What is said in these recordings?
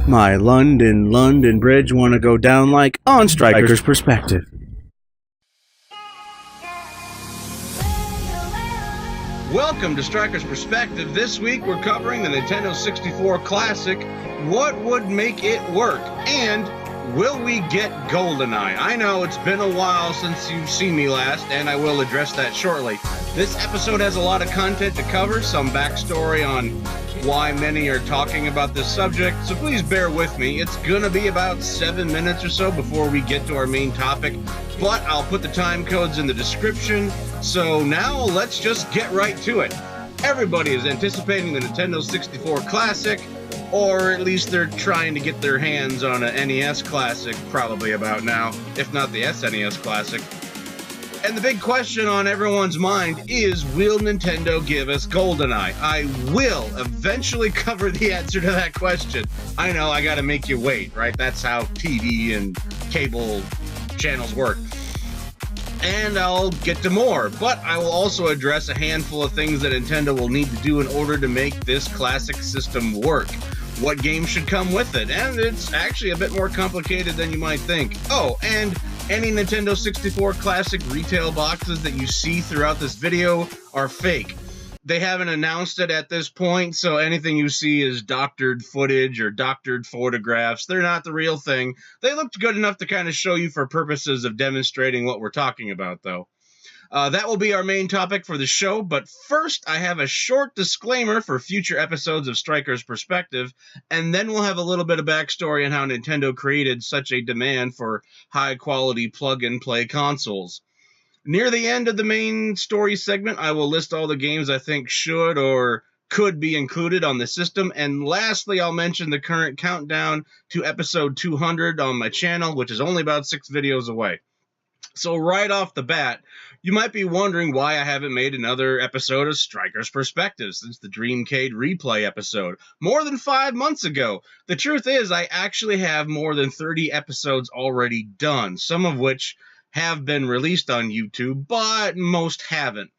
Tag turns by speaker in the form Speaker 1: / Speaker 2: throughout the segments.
Speaker 1: My London Bridge wanna go down like on Stryker's perspective.
Speaker 2: Welcome to Stryker's Perspective. This week we're covering the Nintendo 64 Classic. What would make it work? And will we get GoldenEye? I know it's been a while since you've seen me last, and I will address that shortly. This episode has a lot of content to cover, some backstory on why many are talking about this subject, so please bear with me. It's gonna be about 7 minutes or so before we get to our main topic, but I'll put the time codes in the description. So now let's just get right to it. Everybody is anticipating the Nintendo 64 Classic, or at least they're trying to get their hands on an NES Classic probably about now, if not the SNES Classic. And the big question on everyone's mind is, will Nintendo give us GoldenEye? I will eventually cover the answer to that question. I know, I gotta make you wait, right? That's how TV and cable channels work. And I'll get to more, but I will also address a handful of things that Nintendo will need to do in order to make this classic system work. What games should come with it, and it's actually a bit more complicated than you might think. Oh, and any Nintendo 64 Classic retail boxes that you see throughout this video are fake. They haven't announced it at this point, so anything you see is doctored footage or doctored photographs. They're not the real thing. They looked good enough to kind of show you for purposes of demonstrating what we're talking about, though. That will be our main topic for the show, but first I have a short disclaimer for future episodes of Stryker's Perspective, and then we'll have a little bit of backstory on how Nintendo created such a demand for high-quality plug-and-play consoles. Near the end of the main story segment, I will list all the games I think should or could be included on the system, and lastly, I'll mention the current countdown to episode 200 on my channel, which is only about 6 videos away. So right off the bat, you might be wondering why I haven't made another episode of Stryker's Perspective since the Dreamcade replay episode, more than 5 months ago. The truth is, I actually have more than 30 episodes already done, some of which have been released on YouTube, but most haven't.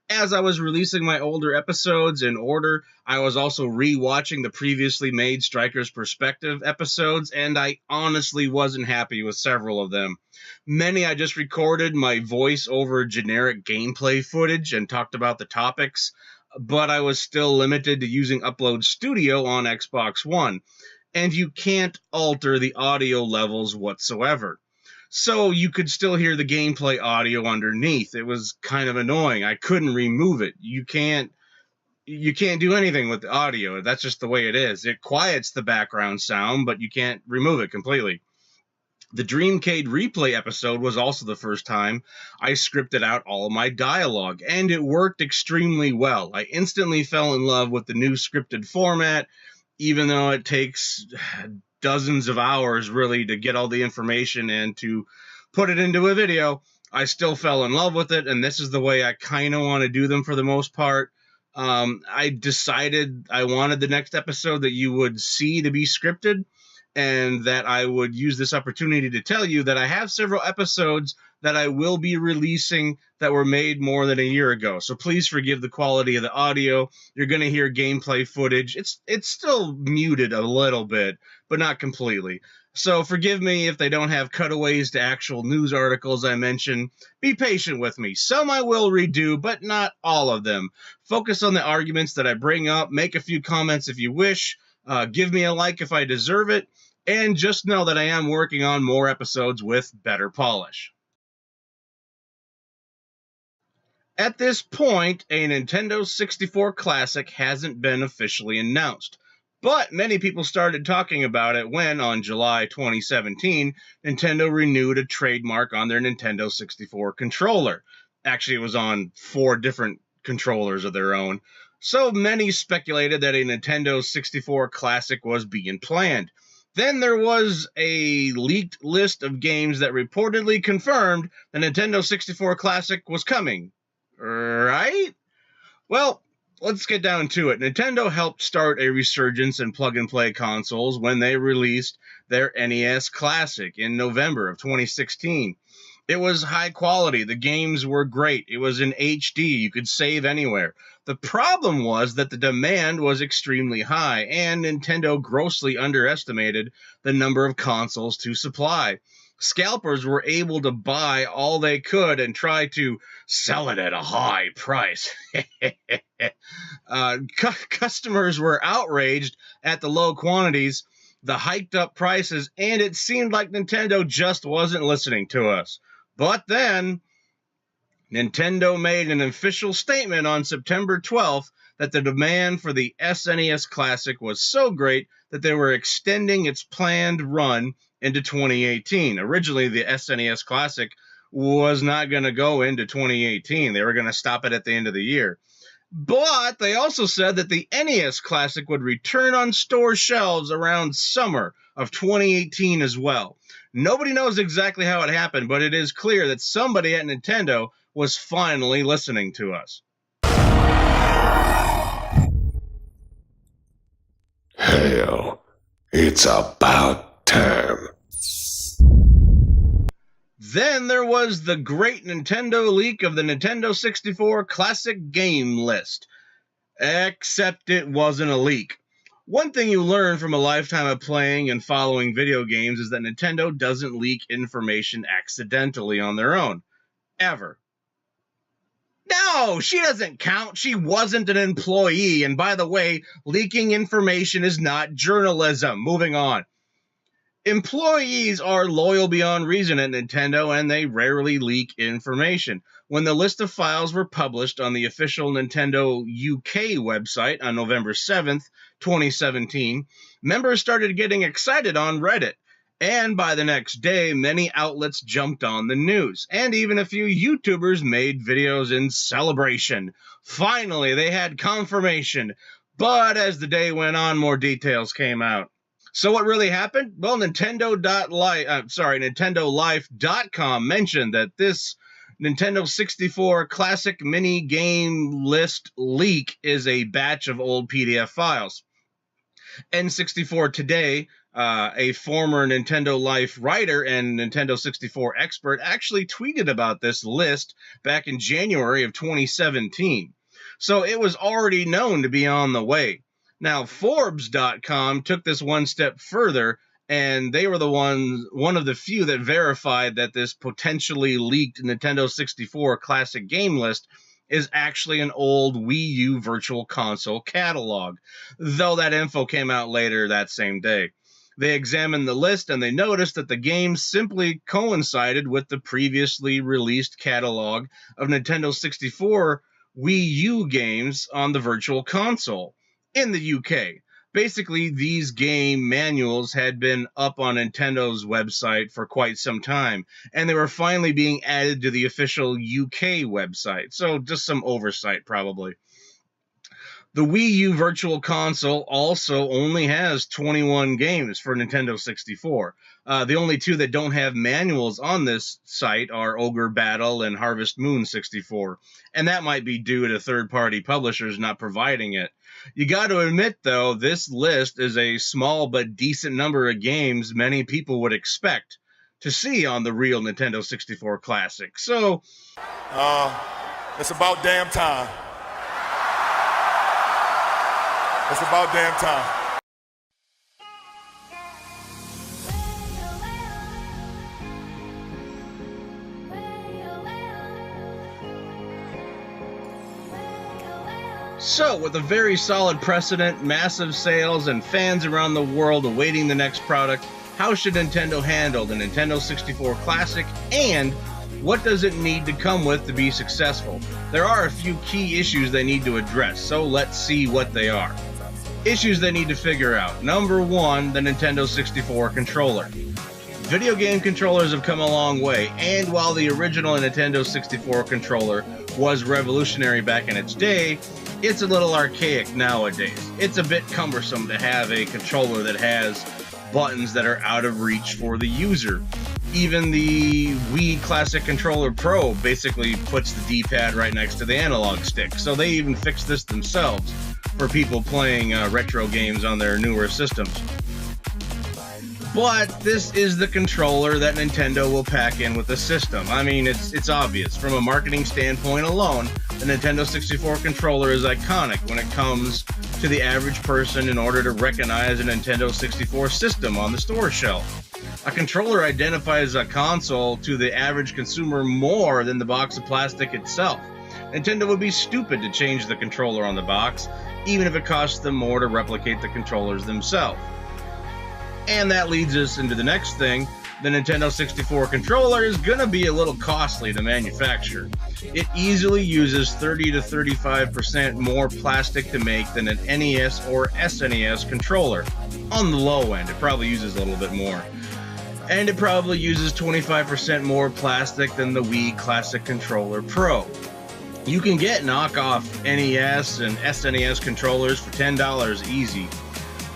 Speaker 2: As I was releasing my older episodes in order, I was also re-watching the previously made Stryker's Perspective episodes, and I honestly wasn't happy with several of them. Many I just recorded my voice over generic gameplay footage and talked about the topics, but I was still limited to using Upload Studio on Xbox One, and you can't alter the audio levels whatsoever. So you could still hear the gameplay audio underneath. It was kind of annoying. I couldn't remove it. You can't do anything with the audio. That's just the way it is. It quiets the background sound, but you can't remove it completely. The Dreamcade replay episode was also the first time I scripted out all of my dialogue, and it worked extremely well. I instantly fell in love with the new scripted format, even though it takes dozens of hours really to get all the information and to put it into a video. I still fell in love with it, and this is the way I kind of want to do them for the most part. I decided I wanted the next episode that you would see to be scripted, and that I would use this opportunity to tell you that I have several episodes that I will be releasing that were made more than a year ago. So please forgive the quality of the audio. You're going to hear gameplay footage. It's still muted a little bit, but not completely. So forgive me if they don't have cutaways to actual news articles I mentioned. Be patient with me. Some I will redo, but not all of them. Focus on the arguments that I bring up. Make a few comments if you wish. Give me a like if I deserve it. And just know that I am working on more episodes with better polish. At this point, a Nintendo 64 Classic hasn't been officially announced, but many people started talking about it when, on July 2017, Nintendo renewed a trademark on their Nintendo 64 controller. Actually, it was on 4 different controllers of their own, so many speculated that a Nintendo 64 Classic was being planned. Then there was a leaked list of games that reportedly confirmed the Nintendo 64 Classic was coming. Right? Well, let's get down to it. Nintendo helped start a resurgence in plug-and-play consoles when they released their NES Classic in November of 2016. It was high quality. The games were great. It was in HD. You could save anywhere. The problem was that the demand was extremely high, and Nintendo grossly underestimated the number of consoles to supply. Scalpers were able to buy all they could and try to sell it at a high price. Customers were outraged at the low quantities, the hiked up prices, and it seemed like Nintendo just wasn't listening to us. But then, Nintendo made an official statement on September 12th that the demand for the SNES Classic was so great that they were extending its planned run into 2018. Originally, the SNES Classic was not going to go into 2018. They were going to stop it at the end of the year. But they also said that the NES Classic would return on store shelves around summer of 2018 as well. Nobody knows exactly how it happened, but it is clear that somebody at Nintendo was finally listening to us.
Speaker 3: Hell, it's about time.
Speaker 2: Then there was the great Nintendo leak of the Nintendo 64 Classic game list. Except it wasn't a leak. One thing you learn from a lifetime of playing and following video games is that Nintendo doesn't leak information accidentally on their own. Ever. No, she doesn't count. She wasn't an employee. And by the way, leaking information is not journalism. Moving on. Employees are loyal beyond reason at Nintendo, and they rarely leak information. When the list of files were published on the official Nintendo UK website on November 7th, 2017, members started getting excited on Reddit. And by the next day, many outlets jumped on the news, and even a few YouTubers made videos in celebration. Finally, they had confirmation. But as the day went on, more details came out. So what really happened? Well, NintendoLife.com mentioned that this Nintendo 64 Classic mini game list leak is a batch of old PDF files. N64 Today, a former Nintendo Life writer and Nintendo 64 expert, actually tweeted about this list back in January of 2017. So it was already known to be on the way. Now, Forbes.com took this one step further, and they were one of the few that verified that this potentially leaked Nintendo 64 Classic game list is actually an old Wii U Virtual Console catalog, though that info came out later that same day. They examined the list, and they noticed that the games simply coincided with the previously released catalog of Nintendo 64 Wii U games on the Virtual Console. In the UK. Basically, these game manuals had been up on Nintendo's website for quite some time, and they were finally being added to the official UK website, so just some oversight probably. The Wii U Virtual Console also only has 21 games for Nintendo 64. The only two that don't have manuals on this site are Ogre Battle and Harvest Moon 64, and that might be due to third-party publishers not providing it. You got to admit, though, this list is a small but decent number of games many people would expect to see on the real Nintendo 64 Classic. So,
Speaker 4: it's about damn time. It's about damn time.
Speaker 2: So, with a very solid precedent, massive sales, and fans around the world awaiting the next product, how should Nintendo handle the Nintendo 64 Classic, and what does it need to come with to be successful? There are a few key issues they need to address, so let's see what they are. Issues they need to figure out. Number one, the Nintendo 64 controller. Video game controllers have come a long way, and while the original Nintendo 64 controller was revolutionary back in its day, it's a little archaic nowadays. It's a bit cumbersome to have a controller that has buttons that are out of reach for the user. Even the Wii Classic Controller Pro basically puts the D-pad right next to the analog stick, so they even fixed this themselves for people playing retro games on their newer systems. But this is the controller that Nintendo will pack in with the system. I mean, it's obvious. From a marketing standpoint alone, the Nintendo 64 controller is iconic when it comes to the average person in order to recognize a Nintendo 64 system on the store shelf. A controller identifies a console to the average consumer more than the box of plastic itself. Nintendo would be stupid to change the controller on the box, even if it costs them more to replicate the controllers themselves. And that leads us into the next thing. The Nintendo 64 controller is going to be a little costly to manufacture. It easily uses 30 to 35% more plastic to make than an NES or SNES controller. On the low end, it probably uses a little bit more. And it probably uses 25% more plastic than the Wii Classic Controller Pro. You can get knockoff NES and SNES controllers for $10 easy.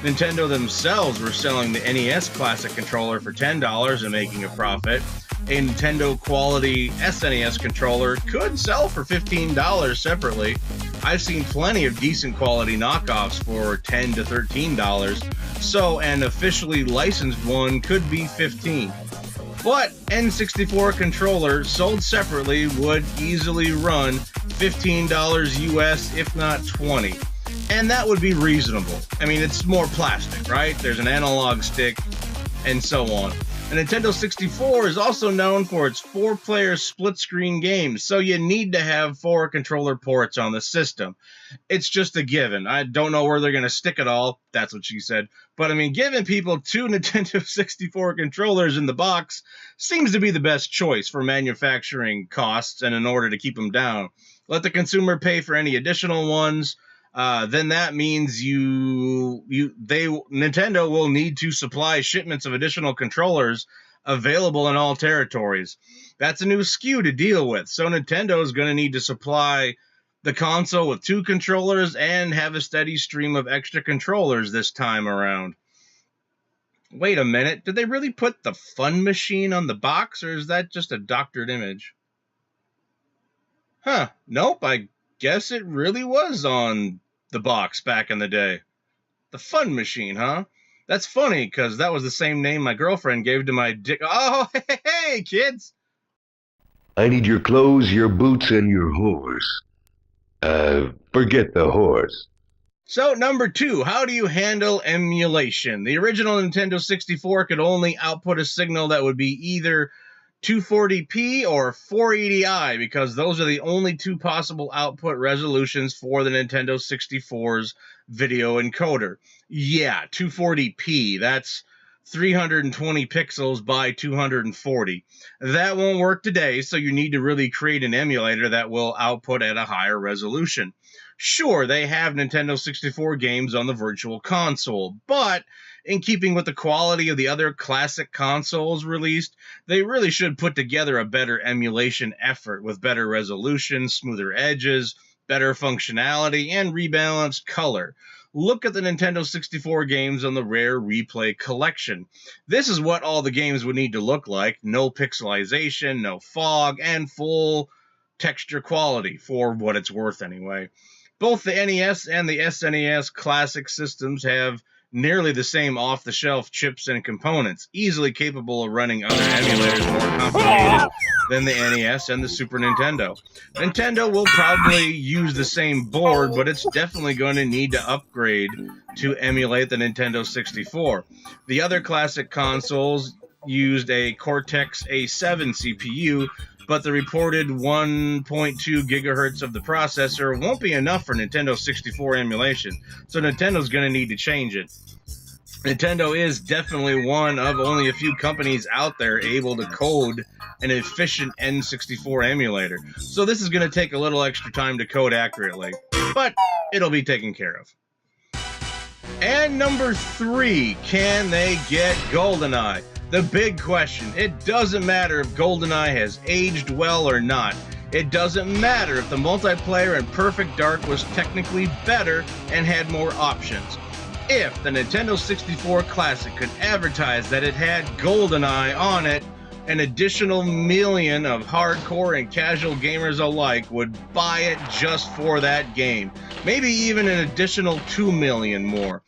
Speaker 2: Nintendo themselves were selling the NES Classic controller for $10 and making a profit. A Nintendo quality SNES controller could sell for $15 separately. I've seen plenty of decent quality knockoffs for $10 to $13, so an officially licensed one could be $15. But N64 controller sold separately would easily run $15 US, if not $20. And that would be reasonable. I mean, it's more plastic, right? There's an analog stick, and so on. The Nintendo 64 is also known for its 4-player split-screen games, so you need to have 4 controller ports on the system. It's just a given. I don't know where they're going to stick it all. That's what she said. But, I mean, giving people 2 Nintendo 64 controllers in the box seems to be the best choice for manufacturing costs and in order to keep them down. Let the consumer pay for any additional ones. Then that means Nintendo will need to supply shipments of additional controllers available in all territories. That's a new SKU to deal with. So Nintendo is going to need to supply the console with 2 controllers and have a steady stream of extra controllers this time around. Wait a minute. Did they really put the Fun Machine on the box, or is that just a doctored image? Huh. Nope. I guess it really was on the box back in the day. The Fun Machine, huh? That's funny, because that was the same name my girlfriend gave to my dick. Oh, hey, kids!
Speaker 3: I need your clothes, your boots, and your horse. Forget the horse.
Speaker 2: So, number 2, how do you handle emulation? The original Nintendo 64 could only output a signal that would be either 240p or 480i, because those are the only 2 possible output resolutions for the Nintendo 64's video encoder. Yeah, 240p, that's 320 pixels by 240. That won't work today, so you need to really create an emulator that will output at a higher resolution. Sure, they have Nintendo 64 games on the Virtual Console, but in keeping with the quality of the other classic consoles released, they really should put together a better emulation effort with better resolution, smoother edges, better functionality, and rebalanced color. Look at the Nintendo 64 games on the Rare Replay collection. This is what all the games would need to look like. No pixelization, no fog, and full texture quality, for what it's worth anyway. Both the NES and the SNES Classic systems have nearly the same off-the-shelf chips and components, easily capable of running other emulators more complicated than the NES and the Super Nintendo. Nintendo will probably use the same board, but it's definitely going to need to upgrade to emulate the Nintendo 64. The other classic consoles used a Cortex A7 CPU, but the reported 1.2 gigahertz of the processor won't be enough for Nintendo 64 emulation, so Nintendo's going to need to change it. Nintendo is definitely one of only a few companies out there able to code an efficient N64 emulator, so this is going to take a little extra time to code accurately, but it'll be taken care of. And number 3, can they get GoldenEye? The big question. It doesn't matter if GoldenEye has aged well or not. It doesn't matter if the multiplayer in Perfect Dark was technically better and had more options. If the Nintendo 64 Classic could advertise that it had GoldenEye on it, an additional million of hardcore and casual gamers alike would buy it just for that game. Maybe even an additional 2 million more.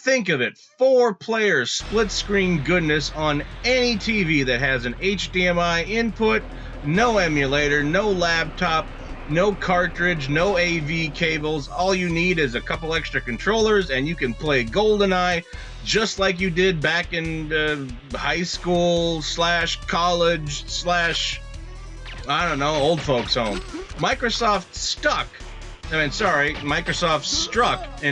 Speaker 2: Think of it, 4-player split-screen goodness on any TV that has an HDMI input, no emulator, no laptop, no cartridge, no AV cables. All you need is a couple extra controllers and you can play GoldenEye just like you did back in high school / college / I don't know, old folks home. Microsoft struck an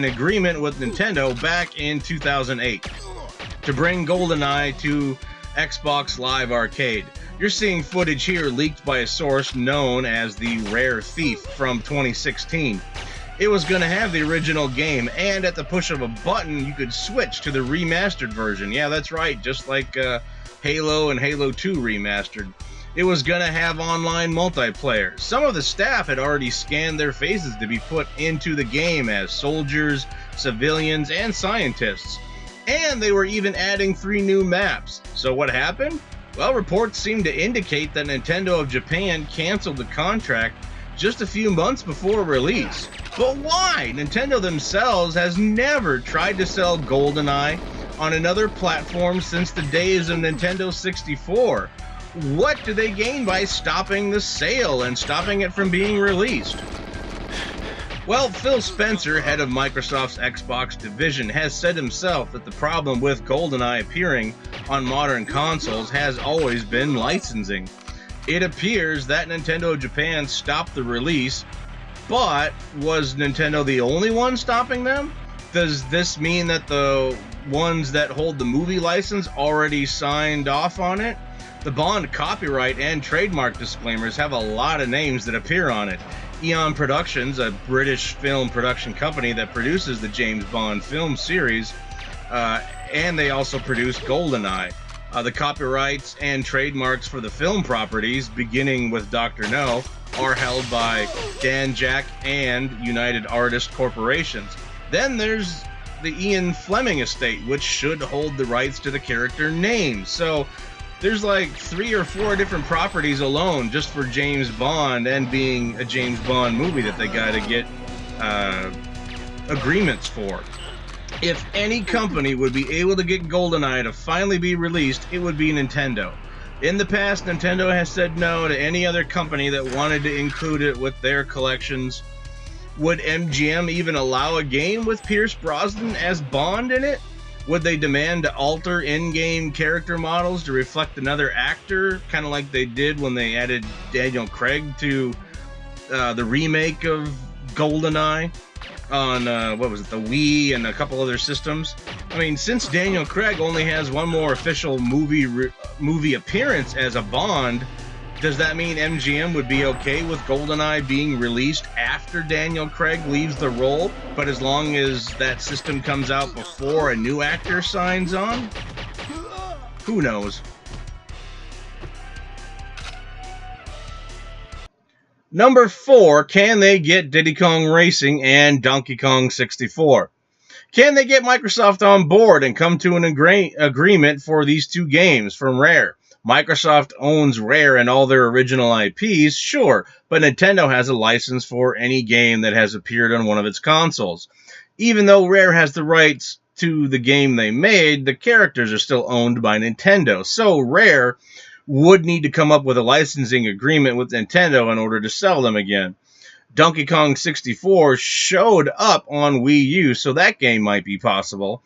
Speaker 2: agreement with Nintendo back in 2008 to bring GoldenEye to Xbox Live Arcade. You're seeing footage here leaked by a source known as the Rare Thief from 2016. It was going to have the original game, and at the push of a button, you could switch to the remastered version. Yeah, that's right, just like Halo and Halo 2 remastered. It was going to have online multiplayer. Some of the staff had already scanned their faces to be put into the game as soldiers, civilians, and scientists. And they were even adding 3 new maps. So what happened? Well, reports seem to indicate that Nintendo of Japan canceled the contract just a few months before release. But why? Nintendo themselves has never tried to sell GoldenEye on another platform since the days of Nintendo 64. What do they gain by stopping the sale and stopping it from being released? Well, Phil Spencer, head of Microsoft's Xbox division, has said himself that the problem with GoldenEye appearing on modern consoles has always been licensing. It appears that Nintendo of Japan stopped the release, but was Nintendo the only one stopping them? Does this mean that the ones that hold the movie license already signed off on it? The Bond copyright and trademark disclaimers have a lot of names that appear on it. Eon Productions, a British film production company that produces the James Bond film series, and they also produce GoldenEye. The copyrights and trademarks for the film properties, beginning with Dr. No, are held by Dan Jack and United Artists Corporations. Then there's the Ian Fleming estate, which should hold the rights to the character names. So there's like 3 or 4 different properties alone just for James Bond and being a James Bond movie that they got to get agreements for. If any company would be able to get GoldenEye to finally be released, it would be Nintendo. In the past, Nintendo has said no to any other company that wanted to include it with their collections. Would MGM even allow a game with Pierce Brosnan as Bond in it? Would they demand to alter in-game character models to reflect another actor, kind of like they did when they added Daniel Craig to the remake of GoldenEye on, the Wii and a couple other systems? I mean, since Daniel Craig only has one more official movie appearance as a Bond, does that mean MGM would be okay with GoldenEye being released after Daniel Craig leaves the role, but as long as that system comes out before a new actor signs on? Who knows? Number 4, can they get Diddy Kong Racing and Donkey Kong 64? Can they get Microsoft on board and come to an agreement for these 2 games from Rare? Microsoft owns Rare and all their original IPs, sure, but Nintendo has a license for any game that has appeared on one of its consoles. Even though Rare has the rights to the game they made, the characters are still owned by Nintendo, so Rare would need to come up with a licensing agreement with Nintendo in order to sell them again. Donkey Kong 64 showed up on Wii U, so that game might be possible.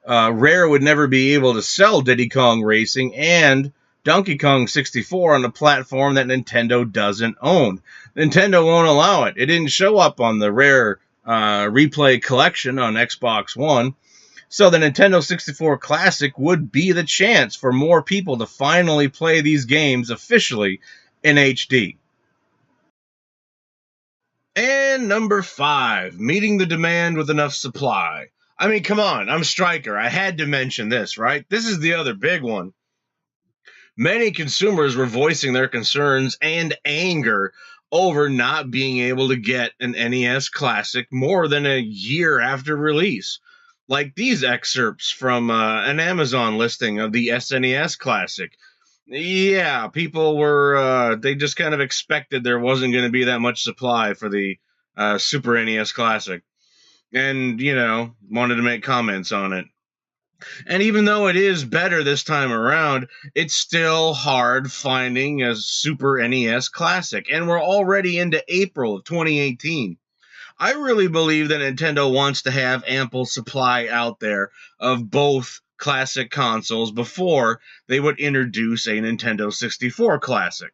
Speaker 2: Rare would never be able to sell Diddy Kong Racing and Donkey Kong 64 on a platform that Nintendo doesn't own. Nintendo won't allow it. It didn't show up on the Rare Replay collection on Xbox One. So the Nintendo 64 Classic would be the chance for more people to finally play these games officially in HD. And number 5, meeting the demand with enough supply. I mean, come on, I'm Stryker. I had to mention this, right? This is the other big one. Many consumers were voicing their concerns and anger over not being able to get an NES Classic more than a year after release. Like these excerpts from an Amazon listing of the SNES Classic. Yeah, people were, they just kind of expected there wasn't going to be that much supply for the Super NES Classic. And, wanted to make comments on it. And even though it is better this time around, it's still hard finding a Super NES Classic. And we're already into April of 2018. I really believe that Nintendo wants to have ample supply out there of both classic consoles before they would introduce a Nintendo 64 Classic.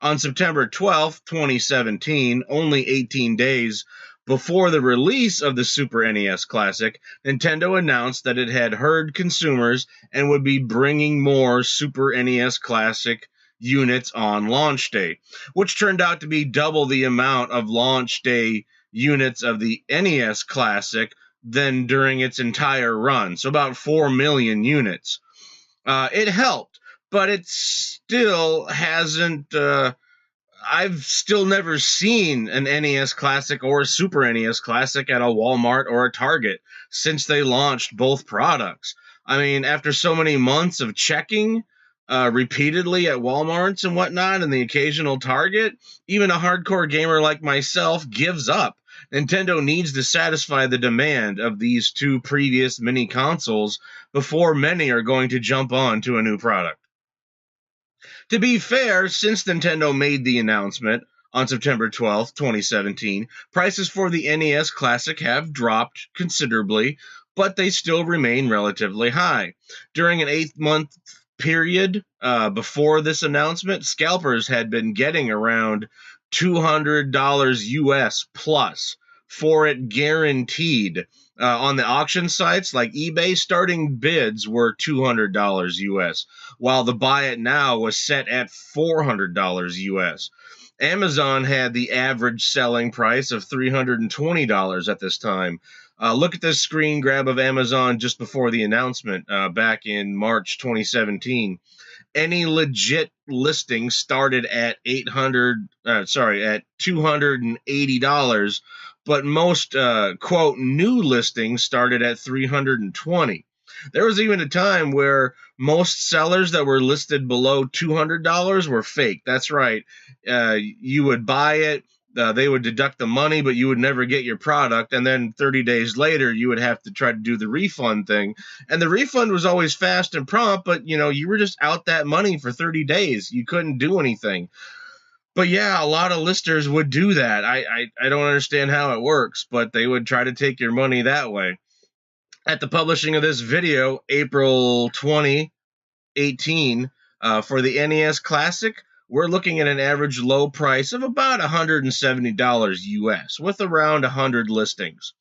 Speaker 2: On September 12th, 2017, only 18 days before the release of the Super NES Classic, Nintendo announced that it had heard consumers and would be bringing more Super NES Classic units on launch day, which turned out to be double the amount of launch day units of the NES Classic than during its entire run, so about 4 million units. It helped, but it still hasn't... I've still never seen an NES Classic or a Super NES Classic at a Walmart or a Target since they launched both products. I mean, after so many months of checking repeatedly at Walmarts and whatnot and the occasional Target, even a hardcore gamer like myself gives up. Nintendo needs to satisfy the demand of these two previous mini consoles before many are going to jump on to a new product. To be fair, since Nintendo made the announcement on September 12th, 2017, prices for the NES Classic have dropped considerably, but they still remain relatively high. During an 8-month period before this announcement, scalpers had been getting around $200 US plus for it guaranteed. On the auction sites like eBay, starting bids were $200 US, while the buy it now was set at $400 US. Amazon had the average selling price of $320 at this time. Look at this screen grab of Amazon just before the announcement back in March 2017. Any legit listing started at $280, but most quote new listings started at $320. There was even a time where most sellers that were listed below $200 were fake. That's right. You would buy it, they would deduct the money, but you would never get your product. And then 30 days later, you would have to try to do the refund thing. And the refund was always fast and prompt, but you were just out that money for 30 days. You couldn't do anything. But yeah, a lot of listers would do that. I don't understand how it works, but they would try to take your money that way. At the publishing of this video, April 2018, for the NES Classic, we're looking at an average low price of about $170 US, with around 100 listings.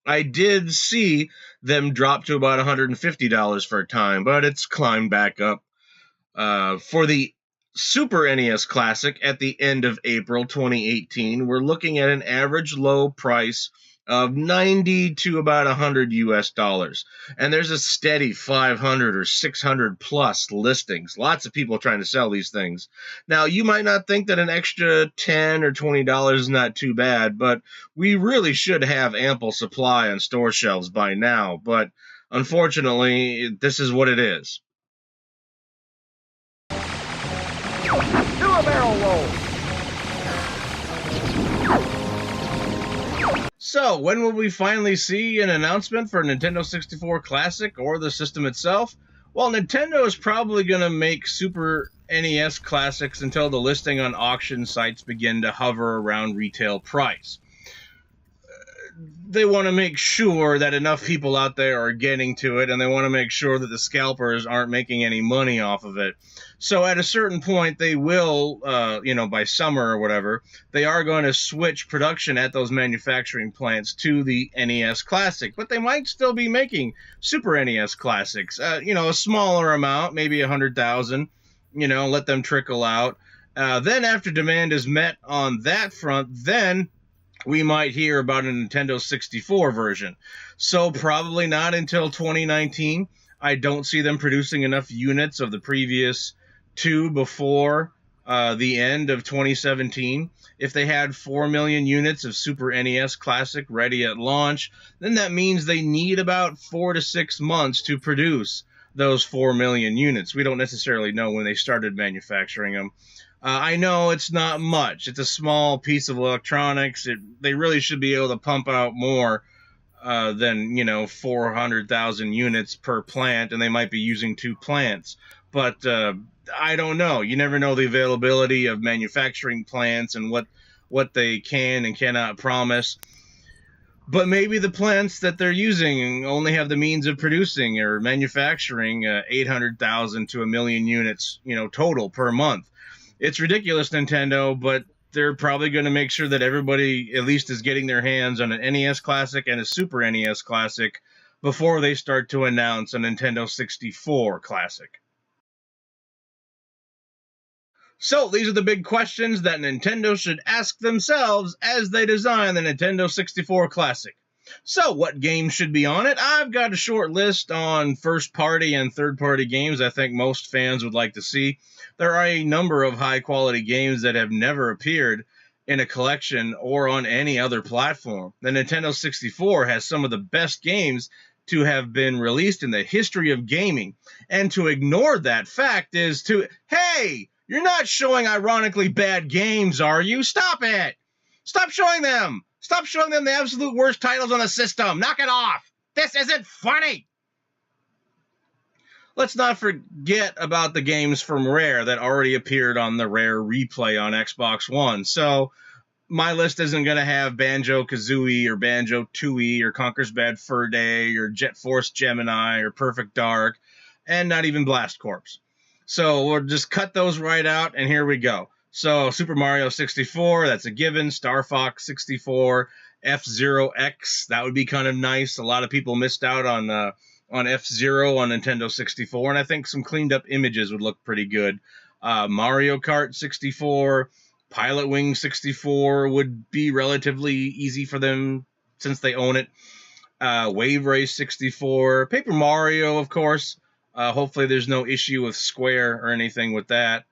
Speaker 2: I did see them drop to about $150 for a time, but it's climbed back up. For the Super NES Classic at the end of April 2018, we're looking at an average low price of 90 to about 100 US dollars. And there's a steady 500 or 600 plus listings. Lots of people trying to sell these things. Now, you might not think that an extra $10 or $20 is not too bad, but we really should have ample supply on store shelves by now. But unfortunately, this is what it is.
Speaker 5: Do a barrel roll.
Speaker 2: So, when will we finally see an announcement for Nintendo 64 Classic or the system itself? Well, Nintendo is probably going to make Super NES Classics until the listing on auction sites begin to hover around retail price. They want to make sure that enough people out there are getting to it, and they want to make sure that the scalpers aren't making any money off of it. So at a certain point, they will, by summer or whatever, they are going to switch production at those manufacturing plants to the NES Classic. But they might still be making Super NES Classics, a smaller amount, maybe 100,000, let them trickle out. Then after demand is met on that front, then we might hear about a Nintendo 64 version. So probably not until 2019. I don't see them producing enough units of the previous two before the end of 2017. If they had 4 million units of Super NES Classic ready at launch, then that means they need about 4 to 6 months to produce those 4 million units. We don't necessarily know when they started manufacturing them. I know it's not much. It's a small piece of electronics. They really should be able to pump out more than, 400,000 units per plant, and they might be using 2 plants. But I don't know. You never know the availability of manufacturing plants and what they can and cannot promise. But maybe the plants that they're using only have the means of producing or manufacturing 800,000 to 1,000,000 units, total per month. It's ridiculous, Nintendo, but they're probably going to make sure that everybody at least is getting their hands on an NES Classic and a Super NES Classic before they start to announce a Nintendo 64 Classic. So these are the big questions that Nintendo should ask themselves as they design the Nintendo 64 Classic. So what games should be on it? I've got a short list on first-party and third-party games I think most fans would like to see. There are a number of high-quality games that have never appeared in a collection or on any other platform. The Nintendo 64 has some of the best games to have been released in the history of gaming. And to ignore that fact is to, hey, you're not showing ironically bad games, are you? Stop it! Stop showing them! Stop showing them the absolute worst titles on the system! Knock it off! This isn't funny! Let's not forget about the games from Rare that already appeared on the Rare Replay on Xbox One. So, my list isn't going to have Banjo-Kazooie or Banjo-Tooie or Conker's Bad Fur Day or Jet Force Gemini or Perfect Dark, and not even Blast Corps. So we'll just cut those right out, and here we go. So Super Mario 64, that's a given. Star Fox 64, F-Zero X, that would be kind of nice. A lot of people missed out on F-Zero on Nintendo 64, and I think some cleaned up images would look pretty good. Mario Kart 64, Pilot Wing 64 would be relatively easy for them since they own it. Wave Race 64, Paper Mario, of course. Hopefully there's no issue with Square or anything with that.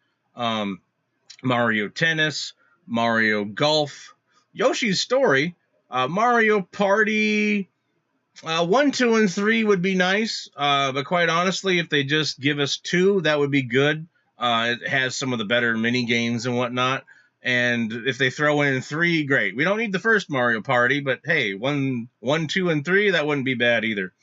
Speaker 2: Mario Tennis, Mario Golf, Yoshi's Story, Mario Party 1, 2, and 3 would be nice. But quite honestly, if they just give us 2, that would be good. It has some of the better mini games and whatnot. And if they throw in 3, great. We don't need the first Mario Party, but hey, 1, 2, and 3, that wouldn't be bad either.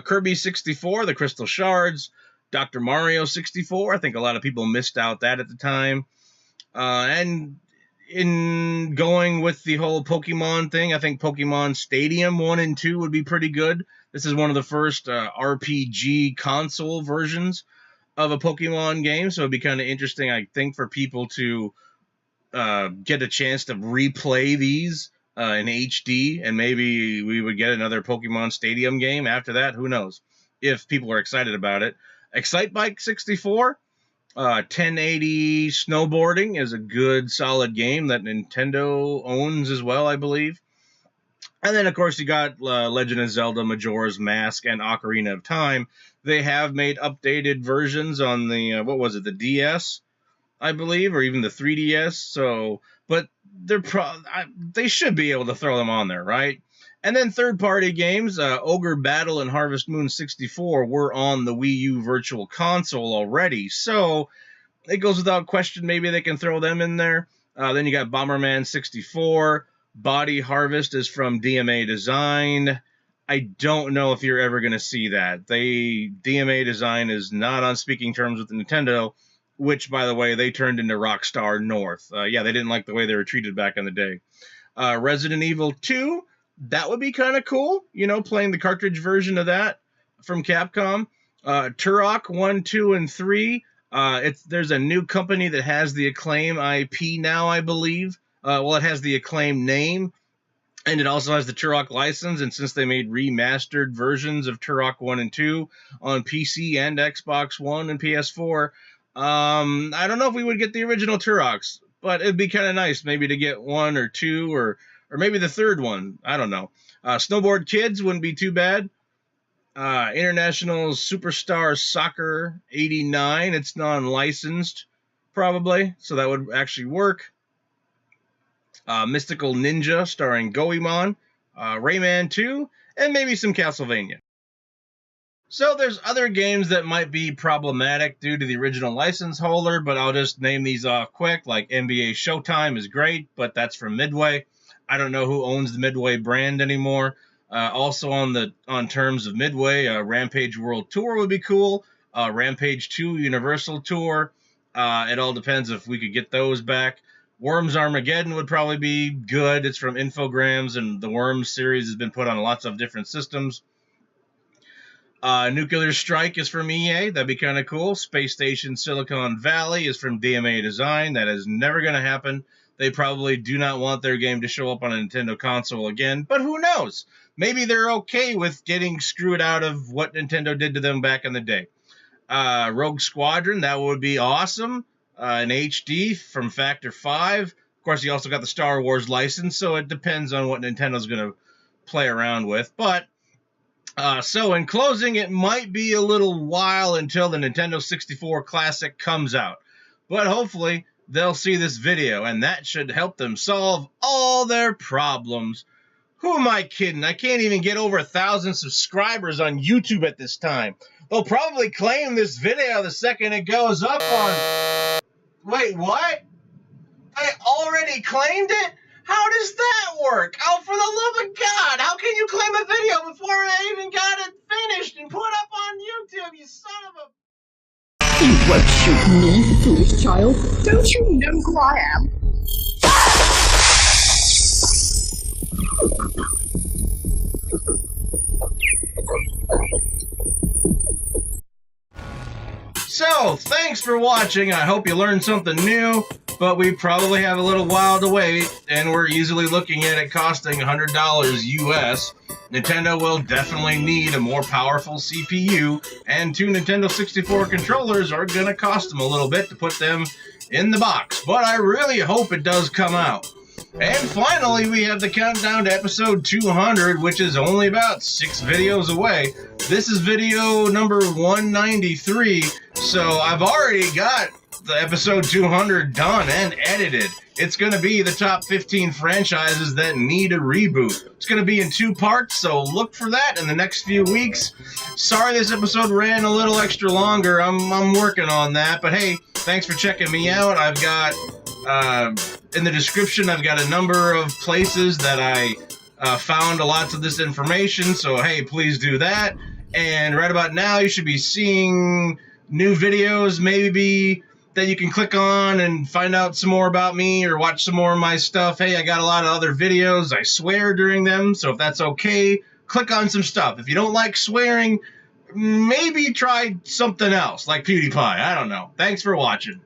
Speaker 2: Kirby 64, the Crystal Shards, Dr. Mario 64. I think a lot of people missed out that at the time. And in going with the whole Pokemon thing, I think Pokemon Stadium 1 and 2 would be pretty good. This is one of the first RPG console versions of a Pokemon game, so it'd be kind of interesting, I think, for people to get a chance to replay these in HD, and maybe we would get another Pokemon Stadium game after that. Who knows? If people are excited about it. Excitebike 64, 1080 Snowboarding is a good, solid game that Nintendo owns as well, I believe. And then, of course, you got Legend of Zelda Majora's Mask and Ocarina of Time. They have made updated versions on the, the DS, I believe, or even the 3DS. So, but they should be able to throw them on there, right? And then third-party games, Ogre Battle and Harvest Moon 64 were on the Wii U Virtual Console already. So it goes without question, maybe they can throw them in there. Then you got Bomberman 64. Body Harvest is from DMA Design. I don't know if you're ever going to see that. DMA Design is not on speaking terms with Nintendo, which, by the way, they turned into Rockstar North. They didn't like the way they were treated back in the day. Resident Evil 2, that would be kind of cool, playing the cartridge version of that from Capcom. Turok 1, 2, and 3. There's a new company that has the Acclaim IP now, I believe. It has the Acclaim name, and it also has the Turok license, and since they made remastered versions of Turok 1 and 2 on PC and Xbox One and PS4, I don't know if we would get the original Turoks, but it'd be kind of nice maybe to get 1 or 2 or maybe the third one. I don't know. Snowboard Kids wouldn't be too bad. International Superstar Soccer 89. It's non-licensed, probably, so that would actually work. Mystical Ninja starring Goemon, Rayman 2, and maybe some Castlevania. So there's other games that might be problematic due to the original license holder, but I'll just name these off quick, like NBA Showtime is great, but that's from Midway. I don't know who owns the Midway brand anymore. Also on terms of Midway, Rampage World Tour would be cool. Rampage 2 Universal Tour. It all depends if we could get those back. Worms Armageddon would probably be good. It's from Infogrames, and the Worms series has been put on lots of different systems. Nuclear Strike is from EA. That'd be kind of cool. Space Station Silicon Valley is from DMA Design. That is never going to happen. They probably do not want their game to show up on a Nintendo console again, but who knows? Maybe they're okay with getting screwed out of what Nintendo did to them back in the day. Rogue Squadron, that would be awesome. In HD from Factor 5. Of course, you also got the Star Wars license, so it depends on what Nintendo's going to play around with. But, so in closing, it might be a little while until the Nintendo 64 Classic comes out. But hopefully, they'll see this video, and that should help them solve all their problems. Who am I kidding? I can't even get over 1,000 subscribers on YouTube at this time. They'll probably claim this video the second it goes up on... Wait, what? They already claimed it? How does that work? Oh, for the love of God, how can you claim a video before I even got it finished and put up on YouTube, you son of a...
Speaker 6: You won't shoot me, foolish child. Don't you know who I am?
Speaker 2: So, thanks for watching. I hope you learned something new, but we probably have a little while to wait, and we're easily looking at it costing $100 US. Nintendo will definitely need a more powerful CPU, and 2 Nintendo 64 controllers are going to cost them a little bit to put them in the box, but I really hope it does come out. And finally, we have the countdown to episode 200, which is only about 6 videos away. This is video number 193, so I've already got the episode 200 done and edited. It's going to be the top 15 franchises that need a reboot. It's going to be in 2 parts, so look for that in the next few weeks. Sorry this episode ran a little extra longer. I'm working on that, but hey, thanks for checking me out. I've got... in the description, I've got a number of places that I found lots of this information, so hey, please do that. And right about now, you should be seeing new videos, maybe that you can click on and find out some more about me or watch some more of my stuff. Hey, I got a lot of other videos. I swear during them, so if that's okay, click on some stuff. If you don't like swearing, maybe try something else, like PewDiePie. I don't know. Thanks for watching.